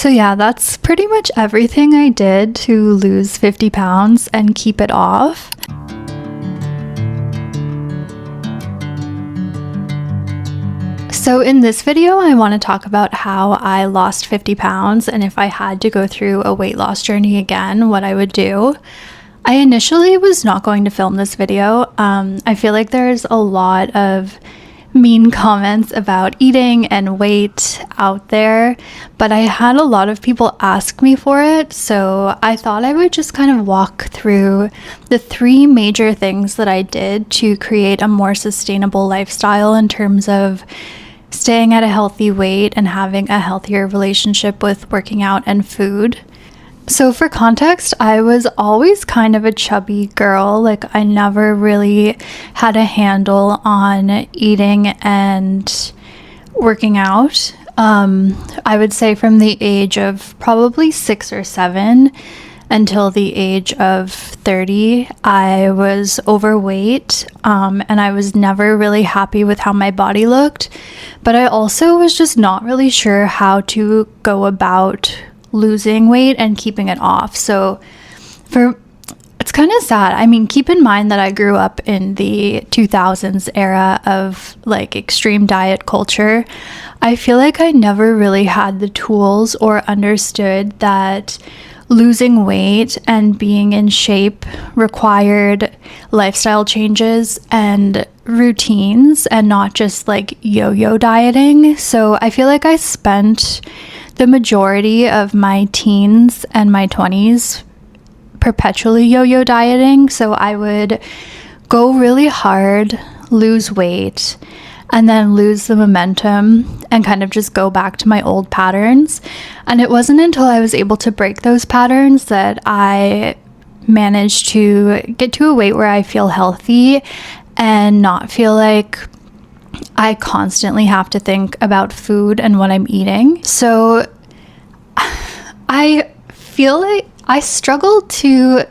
So yeah, that's pretty much everything I did to lose 50 pounds and keep it off. So in this video, I want to talk about how I lost 50 pounds and if I had to go through a weight loss journey again, what I would do. I initially was not going to film this video. I feel like there's a lot of mean comments about eating and weight out there, but I had a lot of people ask me for it, so I thought I would just kind of walk through the 3 major things that I did to create a more sustainable lifestyle in terms of staying at a healthy weight and having a healthier relationship with working out and food. So for context, I was always kind of a chubby girl. Like, I never really had a handle on eating and working out. I would say from the age of probably 6 or 7 until the age of 30, I was overweight, and I was never really happy with how my body looked. But I also was just not really sure how to go about losing weight and keeping it off. So it's kind of sad. I mean, keep in mind that I grew up in the 2000s era of like extreme diet culture. I feel like I never really had the tools or understood that losing weight and being in shape required lifestyle changes and routines and not just like yo-yo dieting. So I feel like I spent the majority of my teens and my 20s perpetually yo-yo dieting. So I would go really hard, lose weight, and then lose the momentum and kind of just go back to my old patterns. And it wasn't until I was able to break those patterns that I managed to get to a weight where I feel healthy and not feel like I constantly have to think about food and what I'm eating. So I feel like I struggle to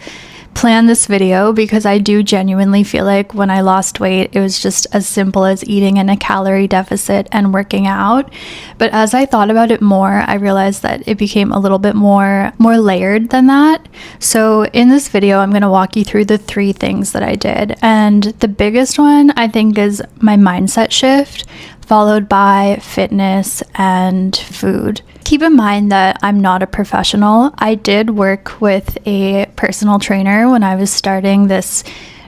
plan this video because I do genuinely feel like when I lost weight, it was just as simple as eating in a calorie deficit and working out. But as I thought about it more, I realized that it became a little bit more layered than that. So in this video, I'm going to walk you through the 3 things that I did. And the biggest one, I think, is my mindset shift, followed by fitness and food. Keep in mind that I'm not a professional. I did work with a personal trainer when I was starting this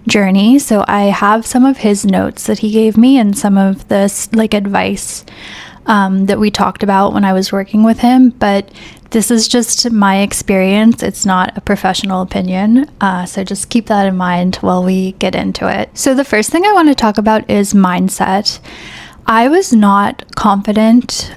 journey, so I have some of his notes that he gave me and some of this like advice that we talked about when I was working with him, but this is just my experience. It's not a professional opinion, so just keep that in mind while we get into it. So the first thing I want to talk about is mindset. I was not confident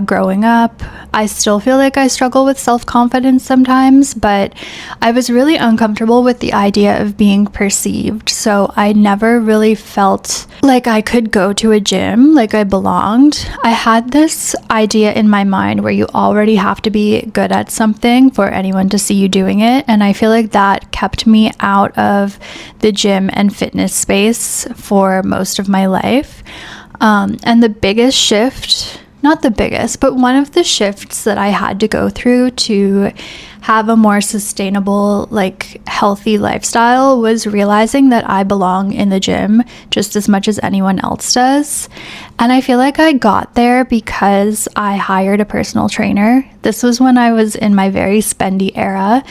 growing up. I still feel like I struggle with self-confidence sometimes, but I was really uncomfortable with the idea of being perceived. So I never really felt like I could go to a gym, like I belonged. I had this idea in my mind where you already have to be good at something for anyone to see you doing it. And I feel like that kept me out of the gym and fitness space for most of my life. And the biggest shift, not the biggest, but one of the shifts that I had to go through to have a more sustainable, like healthy lifestyle was realizing that I belong in the gym just as much as anyone else does. And I feel like I got there because I hired a personal trainer. This was when I was in my very spendy era.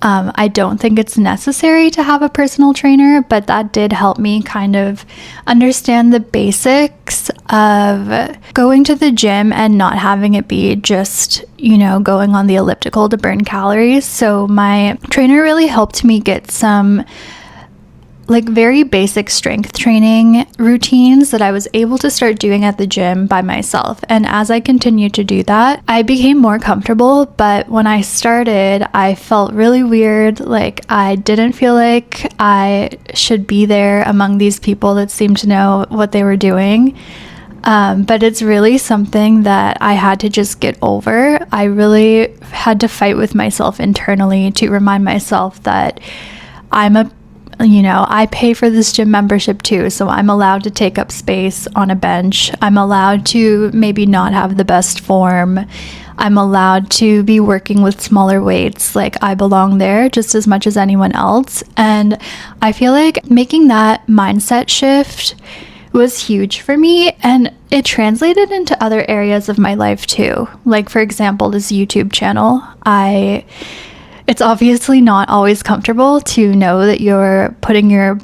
I don't think it's necessary to have a personal trainer, but that did help me kind of understand the basics of going to the gym and not having it be just, going on the elliptical to burn calories. So my trainer really helped me get some like very basic strength training routines that I was able to start doing at the gym by myself. And as I continued to do that, I became more comfortable. But when I started, I felt really weird. Like I didn't feel like I should be there among these people that seemed to know what they were doing. But it's really something that I had to just get over. I really had to fight with myself internally to remind myself that I pay for this gym membership too, so I'm allowed to take up space on a bench. I'm allowed to maybe not have the best form. I'm allowed to be working with smaller weights. Like, I belong there just as much as anyone else. And I feel like making that mindset shift was huge for me, and it translated into other areas of my life too. Like, for example, this YouTube channel. It's obviously not always comfortable to know that you're putting your,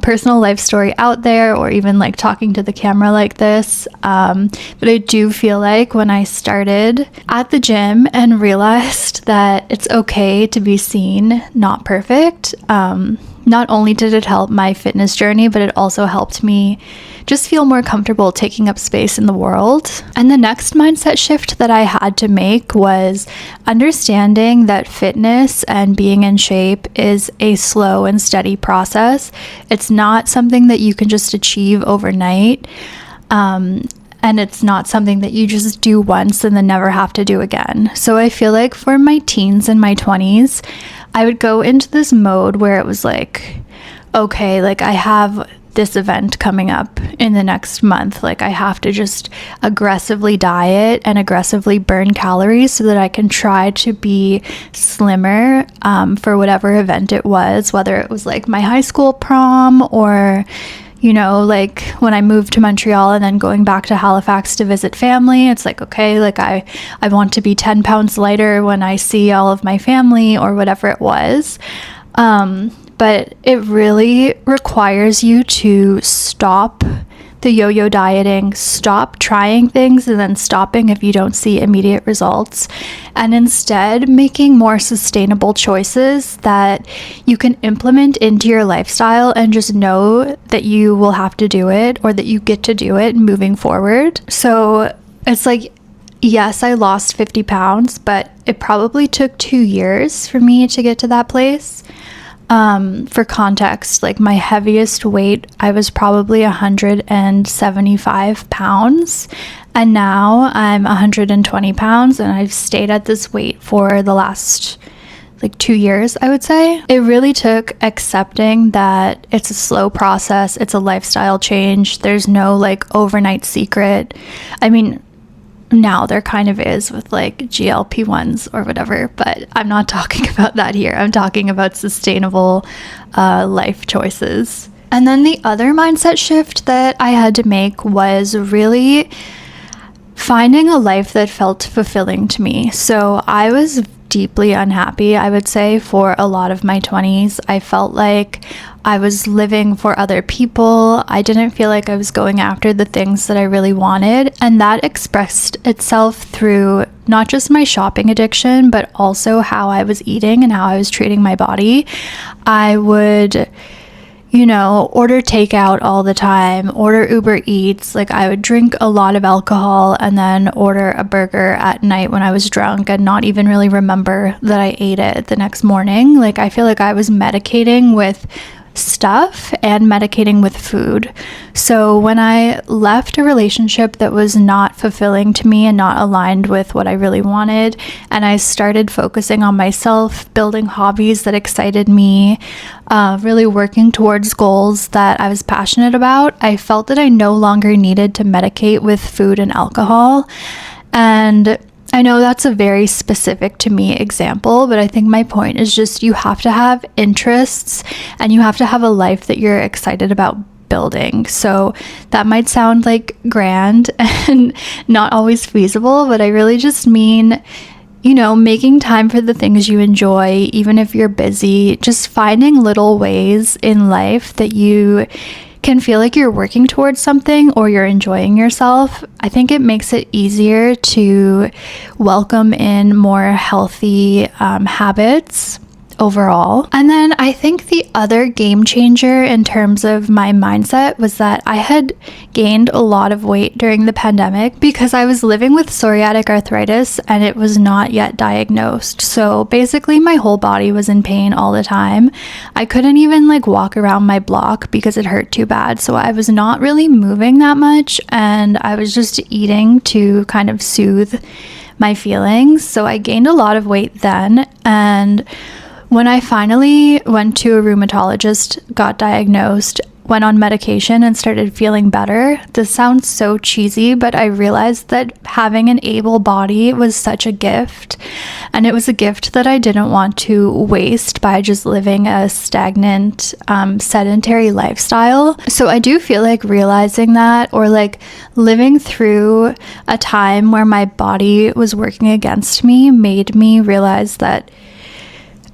personal life story out there, or even like talking to the camera like this. But I do feel like when I started at the gym and realized that it's okay to be seen, not perfect, not only did it help my fitness journey, but it also helped me just feel more comfortable taking up space in the world. And the next mindset shift that I had to make was understanding that fitness and being in shape is a slow and steady process. It's not something that you can just achieve overnight. And it's not something that you just do once and then never have to do again. So I feel like for my teens and my 20s, I would go into this mode where it was like, okay, like I have this event coming up in the next month. Like, I have to just aggressively diet and aggressively burn calories so that I can try to be slimmer for whatever event it was, whether it was like my high school prom or like when I moved to Montreal and then going back to Halifax to visit family. It's like, okay, like I want to be 10 pounds lighter when I see all of my family, or whatever it was. But it really requires you to stop the yo-yo dieting, stop trying things and then stopping if you don't see immediate results, and instead making more sustainable choices that you can implement into your lifestyle and just know that you will have to do it, or that you get to do it moving forward. So it's like, yes, I lost 50 pounds, but it probably took 2 years for me to get to that place. For context, like my heaviest weight, I was probably 175 pounds, and now I'm 120 pounds, and I've stayed at this weight for the last like 2 years, I would say. It really took accepting that it's a slow process, it's a lifestyle change, there's no like overnight secret. I mean, now there kind of is with like GLP-1s or whatever, but I'm not talking about that here. I'm talking about sustainable life choices. And then the other mindset shift that I had to make was really finding a life that felt fulfilling to me. So I was deeply unhappy, I would say, for a lot of my 20s. I felt like I was living for other people. I didn't feel like I was going after the things that I really wanted. And that expressed itself through not just my shopping addiction, but also how I was eating and how I was treating my body. I would order takeout all the time, order Uber Eats. Like, I would drink a lot of alcohol and then order a burger at night when I was drunk and not even really remember that I ate it the next morning. Like, I feel like I was medicating with stuff and medicating with food. So when I left a relationship that was not fulfilling to me and not aligned with what I really wanted, and I started focusing on myself, building hobbies that excited me, really working towards goals that I was passionate about, I felt that I no longer needed to medicate with food and alcohol. And I know that's a very specific to me example, but I think my point is just you have to have interests and you have to have a life that you're excited about building. So that might sound like grand and not always feasible, but I really just mean, making time for the things you enjoy, even if you're busy, just finding little ways in life that you can feel like you're working towards something or you're enjoying yourself. I think it makes it easier to welcome in more healthy habits overall. And then I think the other game changer in terms of my mindset was that I had gained a lot of weight during the pandemic because I was living with psoriatic arthritis and it was not yet diagnosed. So basically my whole body was in pain all the time. I couldn't even walk around my block because it hurt too bad. So I was not really moving that much and I was just eating to kind of soothe my feelings. So I gained a lot of weight then, and when I finally went to a rheumatologist, got diagnosed, went on medication and started feeling better. This sounds so cheesy, but I realized that having an able body was such a gift, and it was a gift that I didn't want to waste by just living a stagnant, sedentary lifestyle. So I do feel like realizing that, or like living through a time where my body was working against me, made me realize that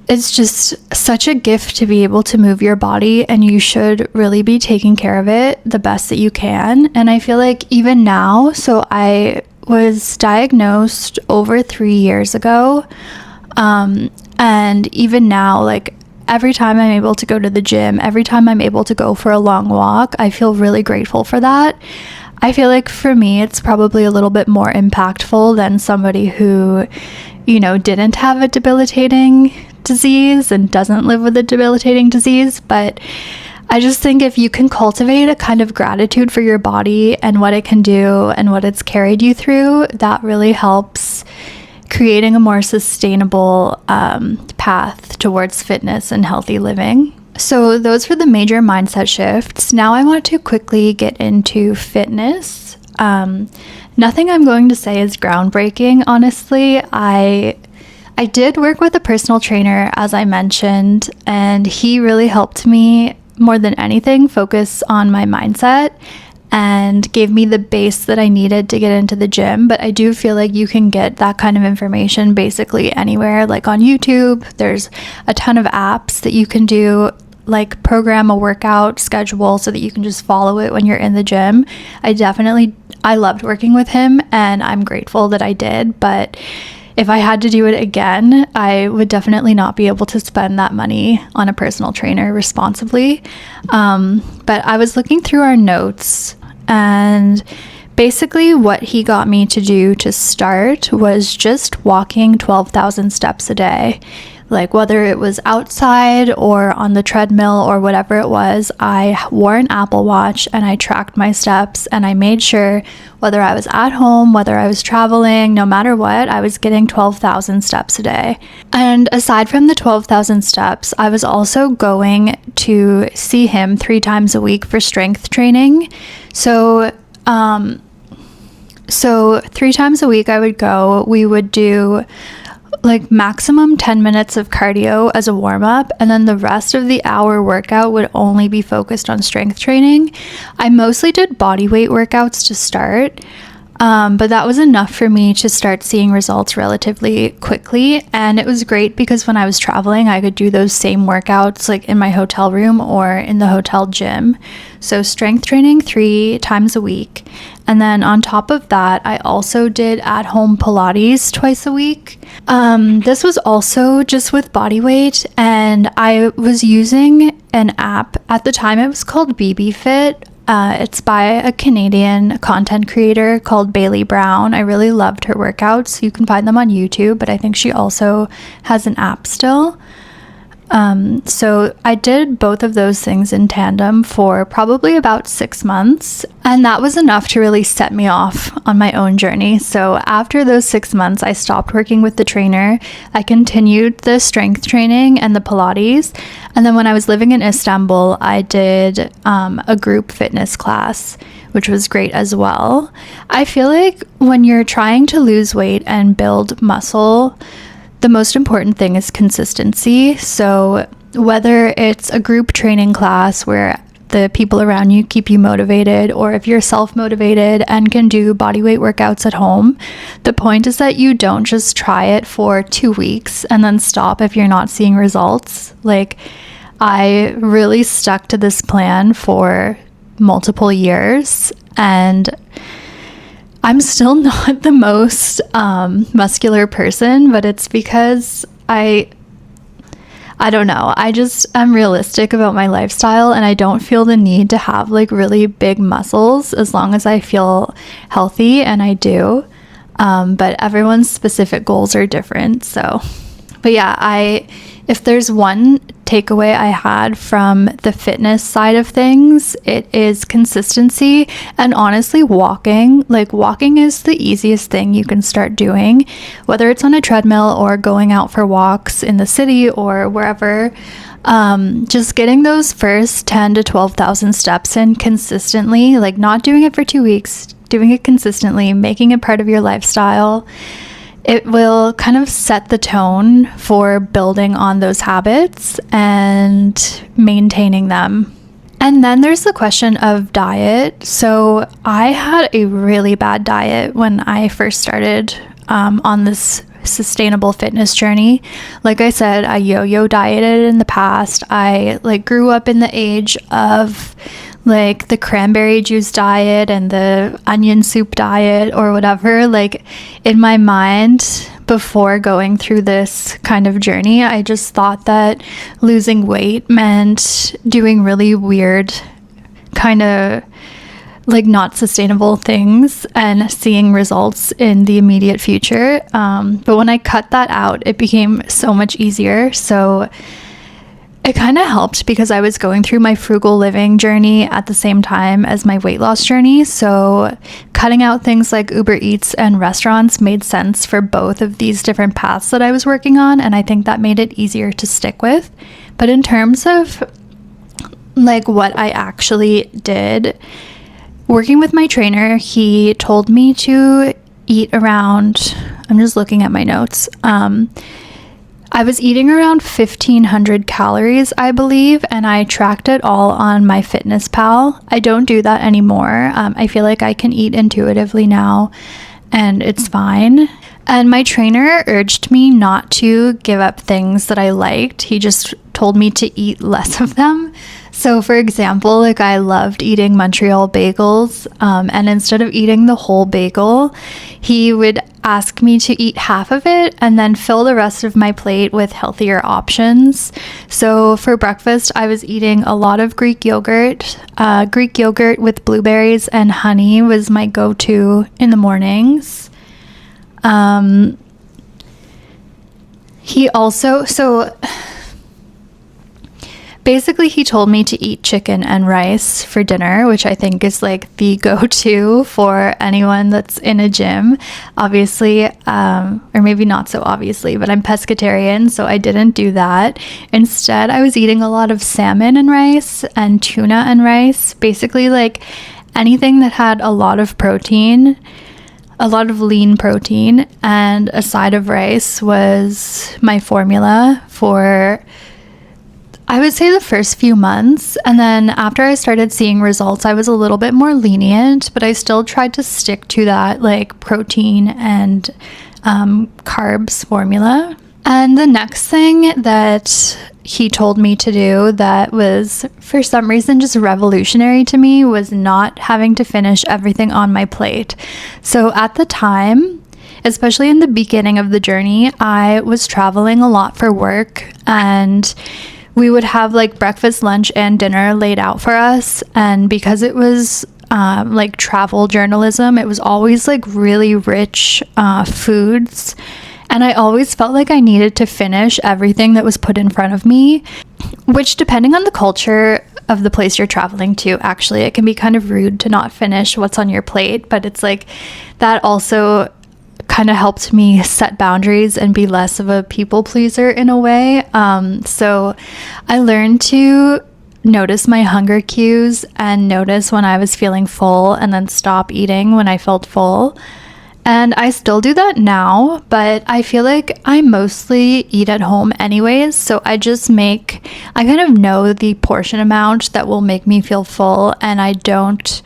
it's just such a gift to be able to move your body, and you should really be taking care of it the best that you can. And I feel like even now, so I was diagnosed over 3 years ago, and even now, like every time I'm able to go to the gym, every time I'm able to go for a long walk, I feel really grateful for that. I feel like for me, it's probably a little bit more impactful than somebody who, you know, didn't have a debilitating disease and doesn't live with a debilitating disease. But I just think if you can cultivate a kind of gratitude for your body and what it can do and what it's carried you through, that really helps creating a more sustainable path towards fitness and healthy living. So those were the major mindset shifts. Now I want to quickly get into fitness. Nothing I'm going to say is groundbreaking, honestly. I did work with a personal trainer, as I mentioned, and he really helped me more than anything focus on my mindset and gave me the base that I needed to get into the gym. But I do feel like you can get that kind of information basically anywhere, like on YouTube. There's a ton of apps that you can do, like program a workout schedule so that you can just follow it when you're in the gym. I loved working with him, and I'm grateful that I did. But if I had to do it again, I would definitely not be able to spend that money on a personal trainer responsibly. But I was looking through our notes, and basically what he got me to do to start was just walking 12,000 steps a day. Like whether it was outside or on the treadmill or whatever it was, I wore an Apple Watch and I tracked my steps, and I made sure whether I was at home, whether I was traveling, no matter what, I was getting 12,000 steps a day. And aside from the 12,000 steps, I was also going to see him 3 times a week for strength training. So 3 times a week I would go. We would do like maximum 10 minutes of cardio as a warm-up, and then the rest of the hour workout would only be focused on strength training. I mostly did body weight workouts to start, but that was enough for me to start seeing results relatively quickly. And it was great because when I was traveling, I could do those same workouts like in my hotel room or in the hotel gym. So strength training 3 times a week. And then on top of that, I also did at-home Pilates twice a week. This was also just with body weight, and I was using an app. At the time, it was called BB Fit. It's by a Canadian content creator called Bailey Brown. I really loved her workouts. You can find them on YouTube, but I think she also has an app still. So I did both of those things in tandem for probably about 6 months, and that was enough to really set me off on my own journey. So after those 6 months, I stopped working with the trainer. I continued the strength training and the Pilates, and then when I was living in Istanbul, I did a group fitness class, which was great as well. I feel like when you're trying to lose weight and build muscle, the most important thing is consistency. So whether it's a group training class where the people around you keep you motivated, or if you're self-motivated and can do bodyweight workouts at home, the point is that you don't just try it for 2 weeks and then stop if you're not seeing results. Like, I really stuck to this plan for multiple years, and I'm still not the most muscular person, but it's because I don't know. I'm realistic about my lifestyle, and I don't feel the need to have like really big muscles as long as I feel healthy, and I do. But everyone's specific goals are different. So But yeah, if there's one takeaway I had from the fitness side of things, it is consistency. And honestly, walking is the easiest thing you can start doing, whether it's on a treadmill or going out for walks in the city or wherever. Just getting those first 10 to 12,000 steps in consistently, like not doing it for 2 weeks, doing it consistently, making it part of your lifestyle. It will kind of set the tone for building on those habits and maintaining them. And then there's the question of diet. So I had a really bad diet when I first started on this sustainable fitness journey. Like I said, I yo-yo dieted in the past. I grew up in the age of the cranberry juice diet and the onion soup diet or whatever. In my mind, before going through this kind of journey, I just thought that losing weight meant doing really weird kind of not sustainable things and seeing results in the immediate future. But when I cut that out, it became so much easier. So it kind of helped because I was going through my frugal living journey at the same time as my weight loss journey. So cutting out things like Uber Eats and restaurants made sense for both of these different paths that I was working on. And I think that made it easier to stick with. But in terms of what I actually did, working with my trainer, he told me to eat around, I'm just looking at my notes. I was eating around 1,500 calories, I believe, and I tracked it all on MyFitnessPal. I don't do that anymore. I feel like I can eat intuitively now, and it's fine. And my trainer urged me not to give up things that I liked. He just told me to eat less of them. So for example, I loved eating Montreal bagels, and instead of eating the whole bagel, he would ask me to eat half of it and then fill the rest of my plate with healthier options. So for breakfast, I was eating a lot of Greek yogurt. Greek yogurt with blueberries and honey was my go-to in the mornings. He also, basically, he told me to eat chicken and rice for dinner, which I think is the go-to for anyone that's in a gym. Obviously, or maybe not so obviously, but I'm pescatarian, so I didn't do that. Instead, I was eating a lot of salmon and rice and tuna and rice. Basically, anything that had a lot of protein, a lot of lean protein, and a side of rice was my formula for, I would say, the first few months. And then after I started seeing results, I was a little bit more lenient, but I still tried to stick to that protein and carbs formula. And the next thing that he told me to do that was for some reason just revolutionary to me was not having to finish everything on my plate. So at the time, especially in the beginning of the journey, I was traveling a lot for work, and we would have breakfast, lunch, and dinner laid out for us. And because it was travel journalism, it was always really rich foods. And I always felt like I needed to finish everything that was put in front of me, which, depending on the culture of the place you're traveling to, actually, it can be kind of rude to not finish what's on your plate. But it's that also kind of helped me set boundaries and be less of a people pleaser in a way. So I learned to notice my hunger cues and notice when I was feeling full and then stop eating when I felt full. And I still do that now, but I feel like I mostly eat at home anyways. So I kind of know the portion amount that will make me feel full, and I don't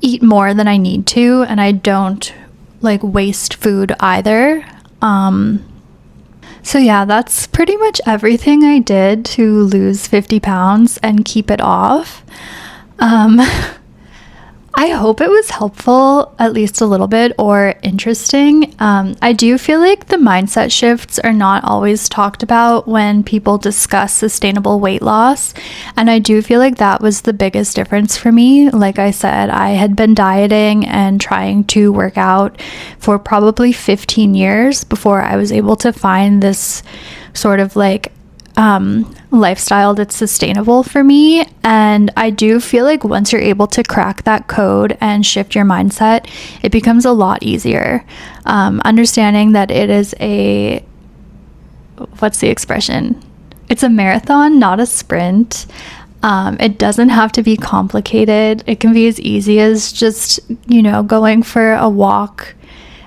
eat more than I need to, and I don't waste food either. So yeah, that's pretty much everything I did to lose 50 pounds and keep it off. I hope it was helpful, at least a little bit, or interesting. I do feel like the mindset shifts are not always talked about when people discuss sustainable weight loss. And I do feel like that was the biggest difference for me. Like I said, I had been dieting and trying to work out for probably 15 years before I was able to find this sort of like lifestyle that's sustainable for me. And I do feel like once you're able to crack that code and shift your mindset, it becomes a lot easier. Understanding that it is what's the expression? It's a marathon, not a sprint. It doesn't have to be complicated. It can be as easy as just, going for a walk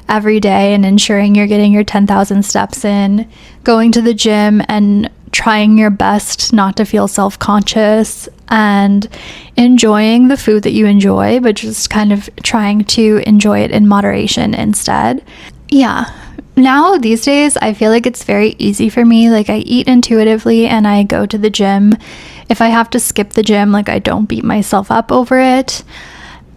every day and ensuring you're getting your 10,000 steps in, going to the gym and trying your best not to feel self-conscious, and enjoying the food that you enjoy, but just kind of trying to enjoy it in moderation instead. Yeah. Now, these days, I feel like it's very easy for me. Like, I eat intuitively and I go to the gym. If I have to skip the gym, like, I don't beat myself up over it.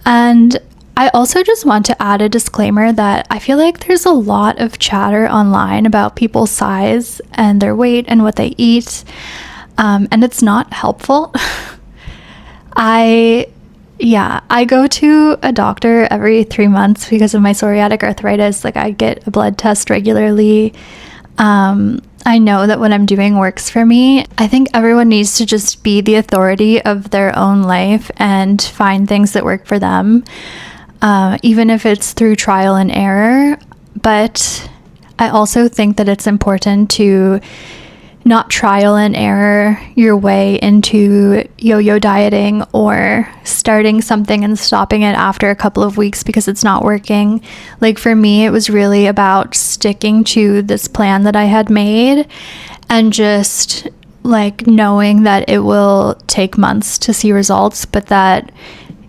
And I also just want to add a disclaimer that I feel like there's a lot of chatter online about people's size and their weight and what they eat, and it's not helpful. I go to a doctor every 3 months because of my psoriatic arthritis. Like, I get a blood test regularly. I know that what I'm doing works for me. I think everyone needs to just be the authority of their own life and find things that work for them. Even if it's through trial and error. But I also think that it's important to not trial and error your way into yo-yo dieting or starting something and stopping it after a couple of weeks because it's not working. Like, for me, it was really about sticking to this plan that I had made and just like knowing that it will take months to see results, but that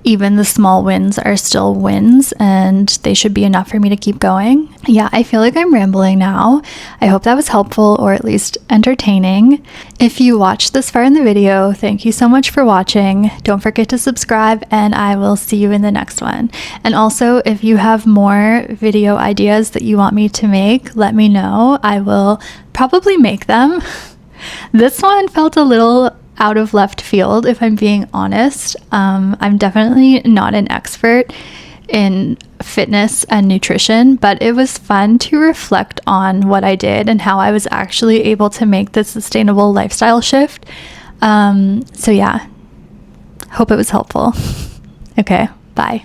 even the small wins are still wins and they should be enough for me to keep going. Yeah, I feel like I'm rambling now. I hope that was helpful or at least entertaining. If you watched this far in the video, thank you so much for watching. Don't forget to subscribe and I will see you in the next one. And also, if you have more video ideas that you want me to make, let me know. I will probably make them. This one felt a little out of left field, if I'm being honest. I'm definitely not an expert in fitness and nutrition, but it was fun to reflect on what I did and how I was actually able to make this sustainable lifestyle shift. So yeah, hope it was helpful. Okay, bye.